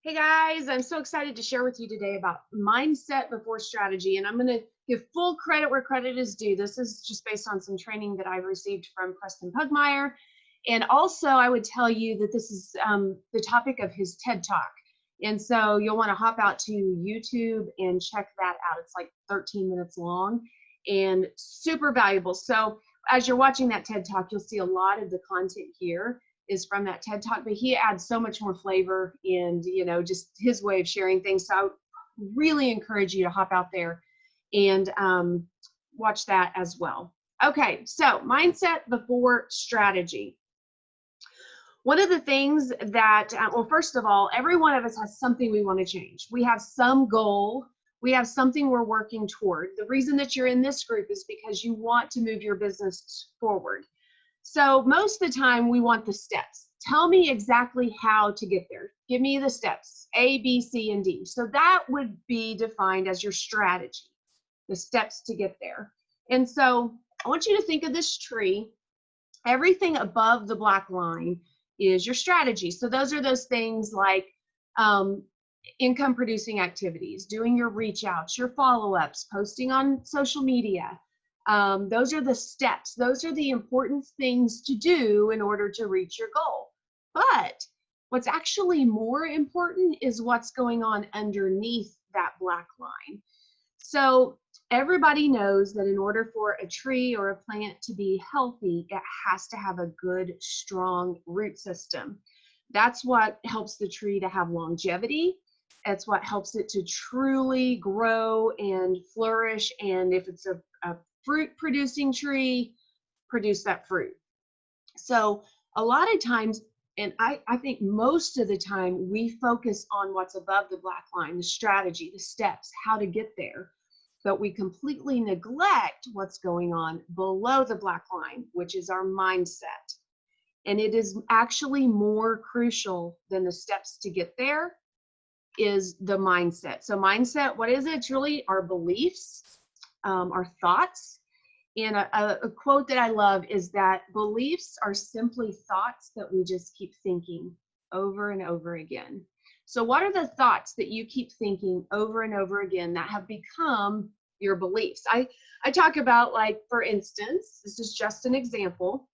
Hey guys, I'm so excited to share with you today about mindset before strategy. And I'm going to give full credit where credit is due. This is just based on some training that I've received from Preston Pugmire. And also, I would tell you that this is the topic of his TED Talk. And so you'll want to hop out to YouTube and check that out. It's like 13 minutes long and super valuable. So as you're watching that TED Talk, you'll see a lot of the content here is from that TED Talk, but he adds so much more flavor and, just his way of sharing things. So I really encourage you to hop out there and watch that as well. Okay, so mindset before strategy. One of the things that, well, first of all, every one of us has something we want to change. We have some goal. We have something we're working toward. The reason that you're in this group is because you want to move your business forward. So most of the time we want the steps. Tell me exactly how to get there. Give me the steps, A, B, C, and D. So that would be defined as your strategy, the steps to get there. And so I want you to think of this tree. Everything above the black line is your strategy. So those are those things like income producing activities, doing your reach outs, your follow-ups, posting on social media. Those are the steps. Those are the important things to do in order to reach your goal. But what's actually more important is what's going on underneath that black line. So everybody knows that in order for a tree or a plant to be healthy, it has to have a good, strong root system. That's what helps the tree to have longevity. It's what helps it to truly grow and flourish. And if it's a fruit producing tree, produce that fruit. So a lot of times, and I think most of the time, we focus on what's above the black line, the strategy, the steps, how to get there. But we completely neglect what's going on below the black line, which is our mindset. And it is actually more crucial than the steps to get there is the mindset. So mindset, what is it? It's really our beliefs, our thoughts. And a quote that I love is that beliefs are simply thoughts that we just keep thinking over and over again. So what are the thoughts that you keep thinking over and over again that have become your beliefs? I talk about, like, for instance, this is just an example,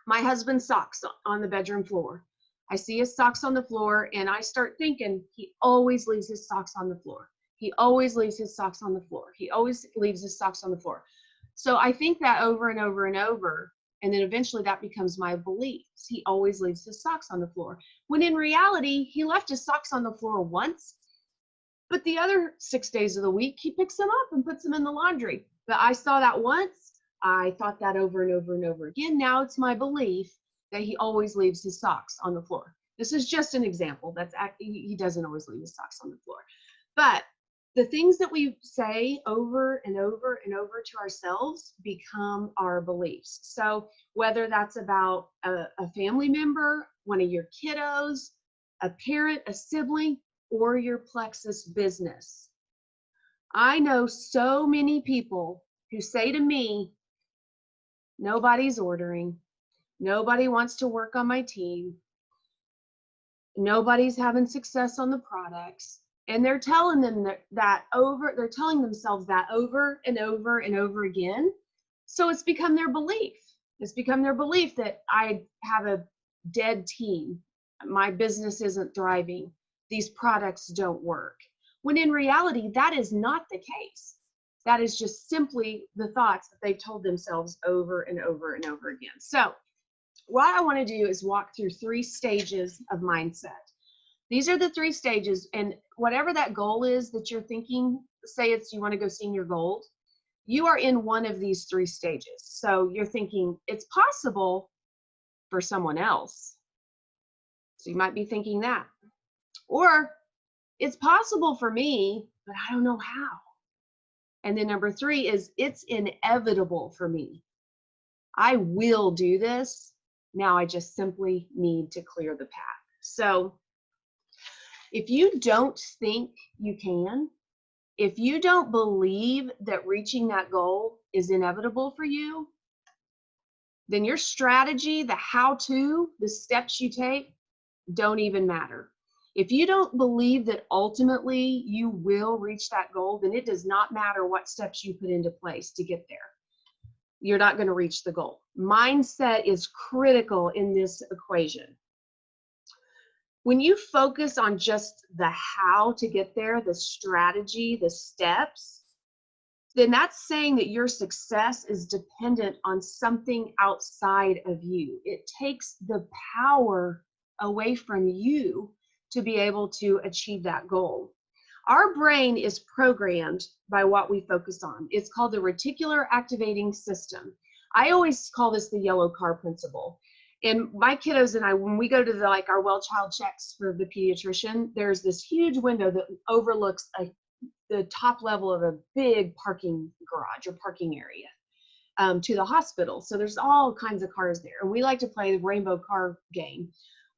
my husband's socks on the bedroom floor. I see his socks on the floor and I start thinking he always leaves his socks on the floor. He always leaves his socks on the floor. He always leaves his socks on the floor. So I think that over and over and over, and then eventually that becomes my beliefs. He always leaves his socks on the floor. When in reality, he left his socks on the floor once, but the other 6 days of the week, he picks them up and puts them in the laundry. But I saw that once. I thought that over and over and over again. Now it's my belief that he always leaves his socks on the floor. This is just an example. He doesn't always leave his socks on the floor. But the things that we say over and over and over to ourselves become our beliefs. So whether that's about a family member, one of your kiddos, a parent, a sibling, or your Plexus business. I know so many people who say to me, nobody's ordering, nobody wants to work on my team, nobody's having success on the products. And they're telling them they're telling themselves that over and over and over again. So it's become their belief. It's become their belief that I have a dead team. My business isn't thriving. These products don't work. When in reality, that is not the case. That is just simply the thoughts that they've told themselves over and over and over again. So what I want to do is walk through 3 stages of mindset. These are the 3 stages, and whatever that goal is that you're thinking, say it's you want to go senior gold, you are in one of these 3 stages. So you're thinking it's possible for someone else. So you might be thinking that. Or it's possible for me, but I don't know how. And then number 3 is it's inevitable for me. I will do this. Now I just simply need to clear the path. So if you don't think you can, if you don't believe that reaching that goal is inevitable for you, then your strategy, the how-to, the steps you take don't even matter. If you don't believe that ultimately you will reach that goal, then it does not matter what steps you put into place to get there. You're not going to reach the goal. Mindset is critical in this equation. When you focus on just the how to get there, the strategy, the steps, then that's saying that your success is dependent on something outside of you. It takes the power away from you to be able to achieve that goal. Our brain is programmed by what we focus on. It's called the reticular activating system. I always call this the yellow car principle. And my kiddos and I, when we go to our well child checks for the pediatrician, there's this huge window that overlooks the top level of a big parking garage or parking area to the hospital. So there's all kinds of cars there. And we like to play the rainbow car game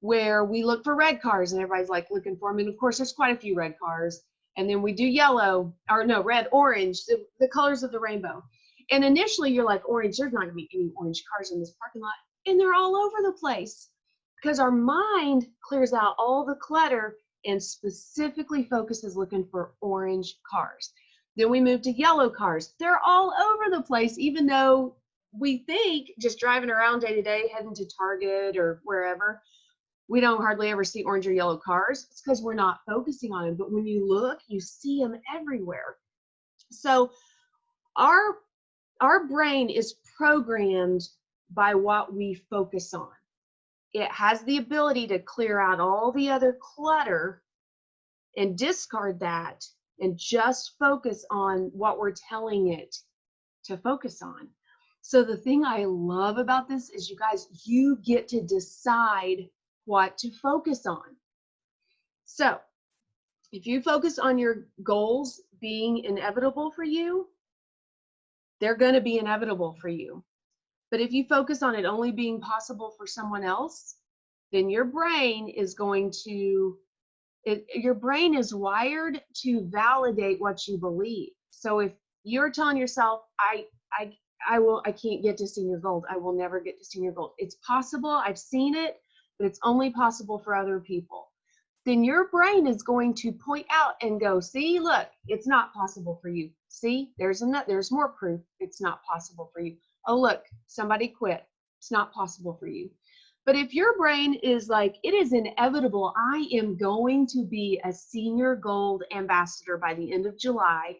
where we look for red cars and everybody's like looking for them. And of course, there's quite a few red cars. And then we do yellow, or no, red, orange, the colors of the rainbow. And initially you're like, orange, there's not gonna be any orange cars in this parking lot. And they're all over the place because our mind clears out all the clutter and specifically focuses looking for orange cars. Then we move to yellow cars. They're all over the place, even though we think just driving around day to day, heading to Target or wherever, we don't hardly ever see orange or yellow cars. It's because we're not focusing on them. But when you look, you see them everywhere. So our brain is programmed by what we focus on. It has the ability to clear out all the other clutter and discard that and just focus on what we're telling it to focus on. So the thing I love about this is, you guys, you get to decide what to focus on. So if you focus on your goals being inevitable for you, they're going to be inevitable for you. But if you focus on it only being possible for someone else, then your brain is going to, your brain is wired to validate what you believe. So if you're telling yourself, I can't get to senior gold, I will never get to senior gold. It's possible, I've seen it, but it's only possible for other people. Then your brain is going to point out and go, see, look, it's not possible for you. See, there's more proof it's not possible for you. Oh, look, somebody quit. It's not possible for you. But if your brain is like, it is inevitable, I am going to be a senior gold ambassador by the end of July,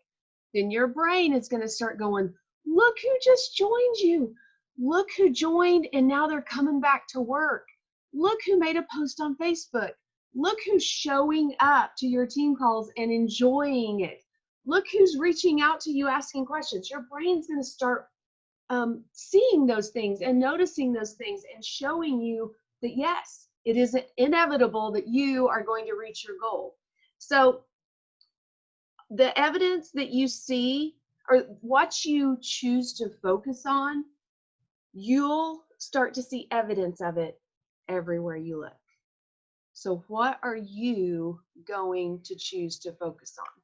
then your brain is going to start going, look who just joined you. Look who joined and now they're coming back to work. Look who made a post on Facebook. Look who's showing up to your team calls and enjoying it. Look who's reaching out to you asking questions. Your brain's going to start seeing those things and noticing those things and showing you that yes, it is inevitable that you are going to reach your goal. So the evidence that you see, or what you choose to focus on, you'll start to see evidence of it everywhere you look. So what are you going to choose to focus on?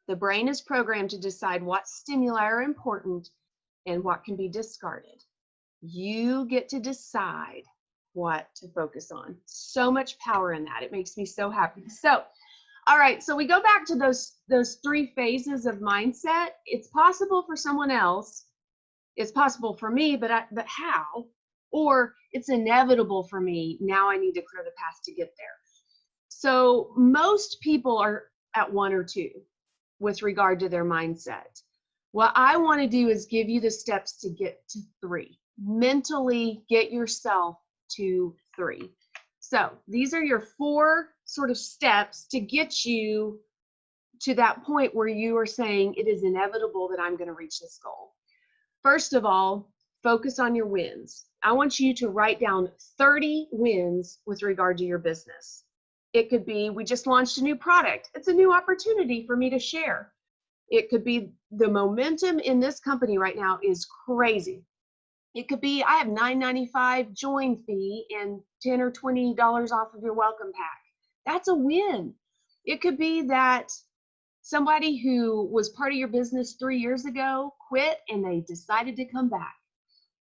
The brain is programmed to decide what stimuli are important and what can be discarded. You get to decide what to focus on. So much power in that. It makes me so happy. So, all right, so we go back to those three phases of mindset. It's possible for someone else. It's possible for me, but how? Or it's inevitable for me. Now I need to clear the path to get there. So most people are at one or two with regard to their mindset. What I want to do is give you the steps to get to 3. Mentally get yourself to 3. So these are your 4 sort of steps to get you to that point where you are saying it is inevitable that I'm going to reach this goal. First of all, focus on your wins. I want you to write down 30 wins with regard to your business. It could be, we just launched a new product. It's a new opportunity for me to share. It could be, the momentum in this company right now is crazy. It could be, I have $9.95 join fee and $10 or $20 off of your welcome pack. That's a win. It could be that somebody who was part of your business 3 years ago quit and they decided to come back.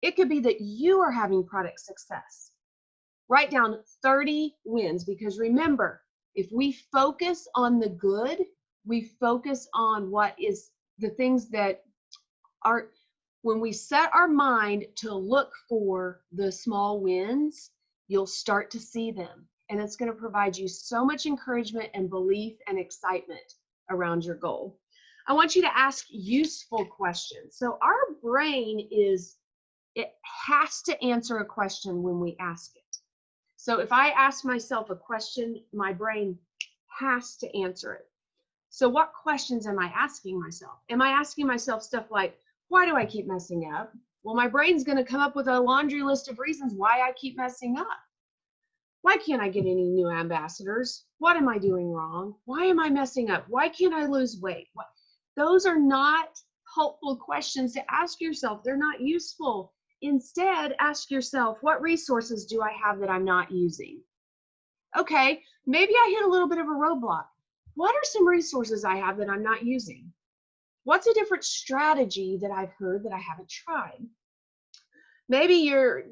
It could be that you are having product success. Write down 30 wins, because remember, if we focus on the good, we focus on what is the things that are, when we set our mind to look for the small wins, you'll start to see them. And it's going to provide you so much encouragement and belief and excitement around your goal. I want you to ask useful questions. So our brain it has to answer a question when we ask it. So if I ask myself a question, my brain has to answer it. So what questions am I asking myself? Am I asking myself stuff like, why do I keep messing up? Well, my brain's going to come up with a laundry list of reasons why I keep messing up. Why can't I get any new ambassadors? What am I doing wrong? Why am I messing up? Why can't I lose weight? Those are not helpful questions to ask yourself. They're not useful. Instead, ask yourself, what resources do I have that I'm not using? Okay, maybe I hit a little bit of a roadblock. What are some resources I have that I'm not using? What's a different strategy that I've heard that I haven't tried? Maybe your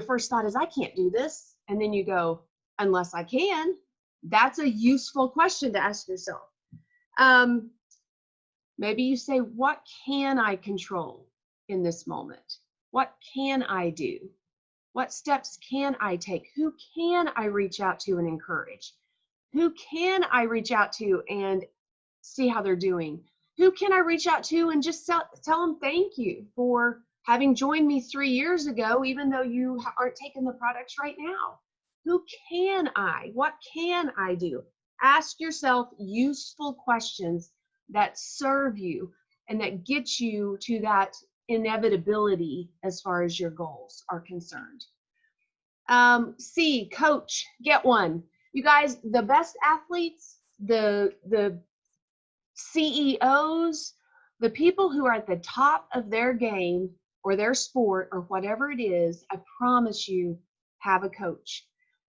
first thought is, I can't do this. And then you go, unless I can. That's a useful question to ask yourself. Maybe you say, what can I control in this moment? What can I do? What steps can I take? Who can I reach out to and encourage? Who can I reach out to and see how they're doing? Who can I reach out to and just tell them thank you for having joined me 3 years ago, even though you aren't taking the products right now? Who can I? What can I do? Ask yourself useful questions that serve you and that get you to that inevitability as far as your goals are concerned. C, coach, get one. You guys, the best athletes, the CEOs, the people who are at the top of their game or their sport or whatever it is, I promise you, have a coach.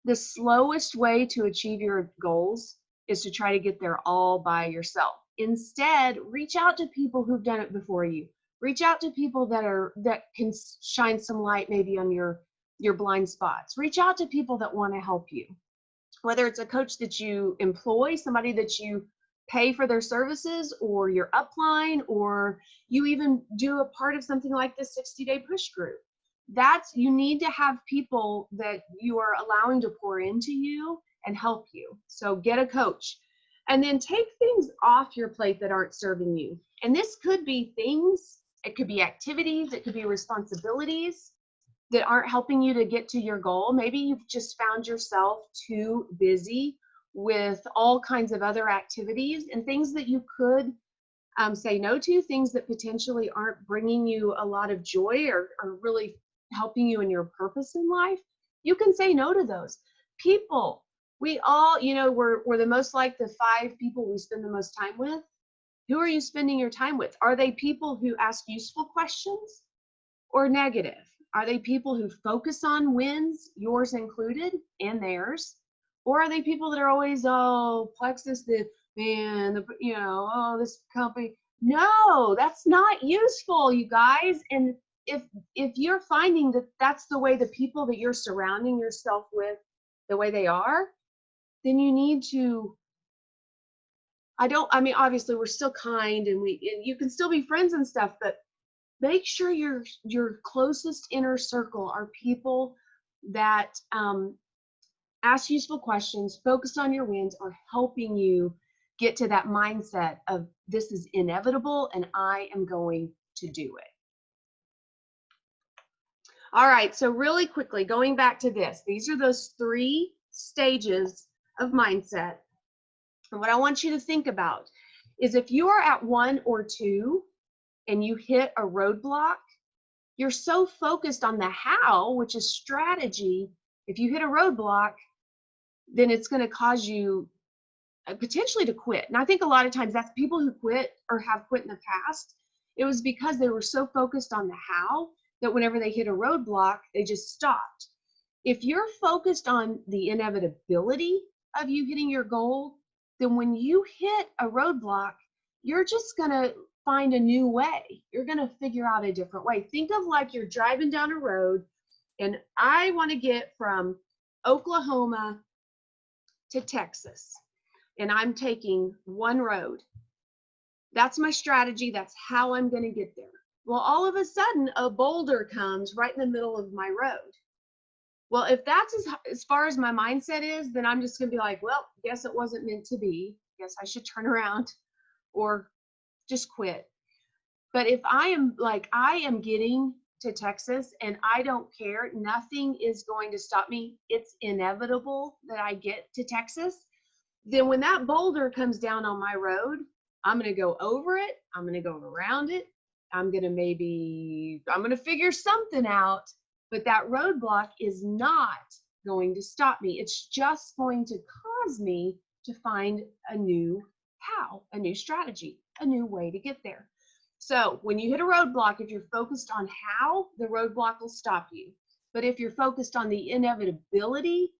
The slowest way to achieve your goals is to try to get there all by yourself. Instead, reach out to people who've done it before you. Reach out to people that can shine some light maybe on your blind spots. Reach out to people that want to help you. Whether it's a coach that you employ, somebody that you pay for their services, or your upline, or you even do a part of something like the 60-day push group. You need to have people that you are allowing to pour into you and help you. So get a coach. And then take things off your plate that aren't serving you. And this could be things, it could be activities, it could be responsibilities that aren't helping you to get to your goal. Maybe you've just found yourself too busy with all kinds of other activities and things that you could say no to, things that potentially aren't bringing you a lot of joy or really helping you in your purpose in life. You can say no to those. People, we all, we're the most like the 5 people we spend the most time with. Who are you spending your time with? Are they people who ask useful questions or negative? Are they people who focus on wins, yours included, and theirs? Or are they people that are always, Plexus, this company? No, that's not useful, you guys. And if you're finding that that's the way the people that you're surrounding yourself with, the way they are, then you need to, obviously we're still kind and you can still be friends and stuff, but make sure your closest inner circle are people that ask useful questions, focus on your wins, or helping you get to that mindset of this is inevitable and I am going to do it. All right, so really quickly, going back to this, these are those 3 stages of mindset. And what I want you to think about is if you are at 1 or 2 and you hit a roadblock, you're so focused on the how, which is strategy. If you hit a roadblock, then it's going to cause you potentially to quit. And I think a lot of times that's people who quit or have quit in the past. It was because they were so focused on the how that whenever they hit a roadblock, they just stopped. If you're focused on the inevitability of you hitting your goal, then when you hit a roadblock, you're just going to find a new way. You're going to figure out a different way. Think of like you're driving down a road And I want to get from Oklahoma to Texas, and I'm taking one road. That's my strategy. That's how I'm going to get there. Well, all of a sudden, a boulder comes right in the middle of my road. Well, if that's as far as my mindset is, then I'm just going to be like, well, guess it wasn't meant to be. Guess I should turn around or just quit. But if I am like, I am getting to Texas and I don't care, nothing is going to stop me. It's inevitable that I get to Texas. Then when that boulder comes down on my road, I'm going to go over it. I'm going to go around it. I'm going to figure something out, but that roadblock is not going to stop me. It's just going to cause me to find a new strategy, a new way to get there. So when you hit a roadblock, if you're focused on how, the roadblock will stop you. But if you're focused on the inevitability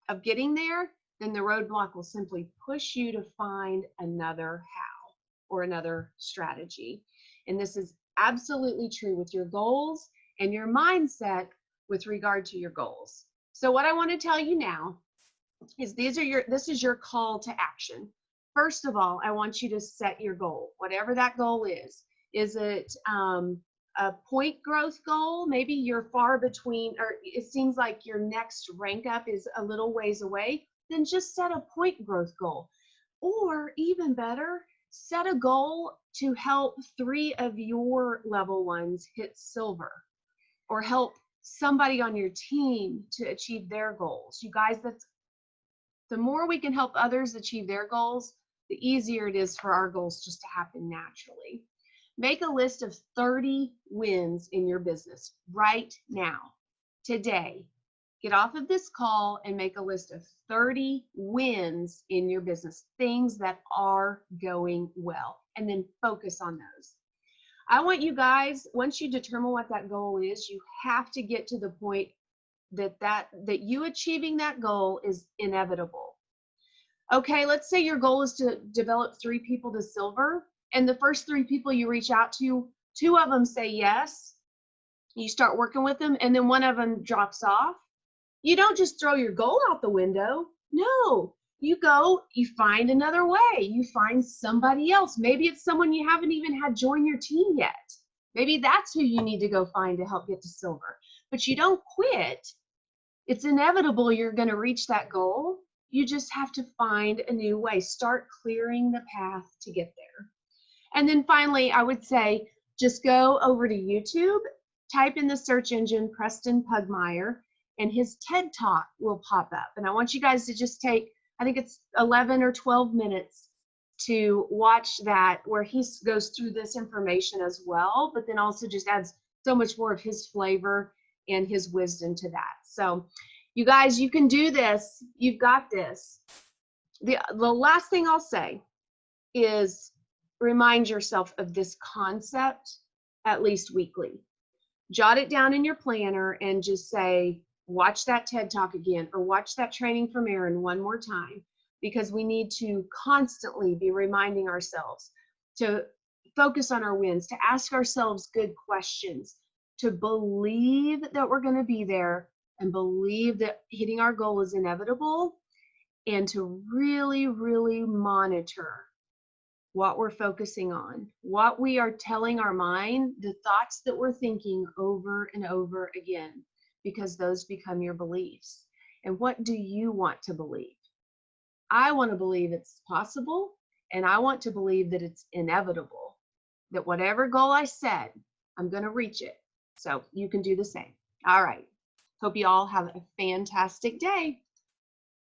of getting there, then the roadblock will simply push you to find another how or another strategy. And this is absolutely true with your goals and your mindset with regard to your goals. So what I want to tell you now is this is your call to action. First of all, I want you to set your goal, whatever that goal is. Is it a point growth goal? Maybe you're far between, or it seems like your next rank up is a little ways away. Then just set a point growth goal. Or even better, set a goal to help 3 of your level 1s hit silver, or help somebody on your team to achieve their goals. You guys, the more we can help others achieve their goals, the easier it is for our goals just to happen naturally. Make a list of 30 wins in your business right now, today. Get off of this call and make a list of 30 wins in your business, things that are going well, and then focus on those. I want you guys, once you determine what that goal is, you have to get to the point that you achieving that goal is inevitable. Okay, let's say your goal is to develop 3 people to silver, and the first 3 people you reach out to, 2 of them say yes. You start working with them, and then 1 of them drops off. You don't just throw your goal out the window. No, you go, you find another way. You find somebody else. Maybe it's someone you haven't even had join your team yet. Maybe that's who you need to go find to help get to silver. But you don't quit. It's inevitable you're going to reach that goal. You just have to find a new way. Start clearing the path to get there. And then finally, I would say just go over to YouTube, type in the search engine Preston Pugmire, and his TED Talk will pop up. And I want you guys to just take, I think it's 11 or 12 minutes to watch that, where he goes through this information as well, but then also just adds so much more of his flavor and his wisdom to that. So you guys, you can do this. You've got this. The last thing I'll say is remind yourself of this concept at least weekly. Jot it down in your planner and just say, watch that TED Talk again, or watch that training from Aaron one more time, because we need to constantly be reminding ourselves to focus on our wins, to ask ourselves good questions, to believe that we're going to be there and believe that hitting our goal is inevitable, and to really, really monitor what we're focusing on, what we are telling our mind, the thoughts that we're thinking over and over again, because those become your beliefs. And what do you want to believe? I want to believe it's possible, and I want to believe that it's inevitable, that whatever goal I set, I'm going to reach it. So you can do the same. All right. Hope you all have a fantastic day.